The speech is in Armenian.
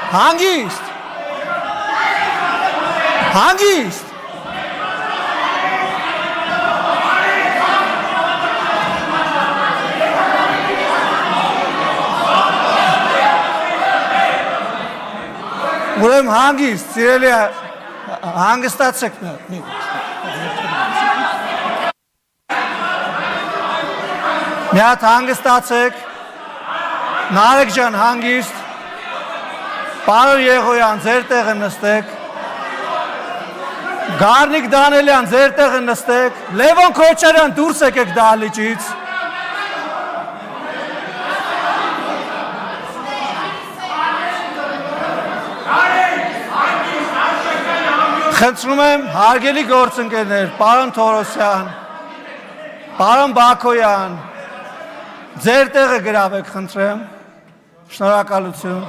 Հանգիստ։ Հանգիստ։ Ուրեմն հանգիստ, սիրելի հանգստացեք մի։ Մի հատ հանգստացեք, Նարեկ ջան հանգիստ, Պարոն Եղոյան ձեր տեղը նստեք, Գառնիկ Դանելյան ձեր տեղը նստեք, Լևոն Քոչարյան դուրս եկեք դահլիճից։ Խնդրում եմ հարգելի գործընկերներ, պարոն Թորոսյան, պարոն Բաքոյան, ձեր տեղը գրավեք, խնդրեմ, շնորհակալություն։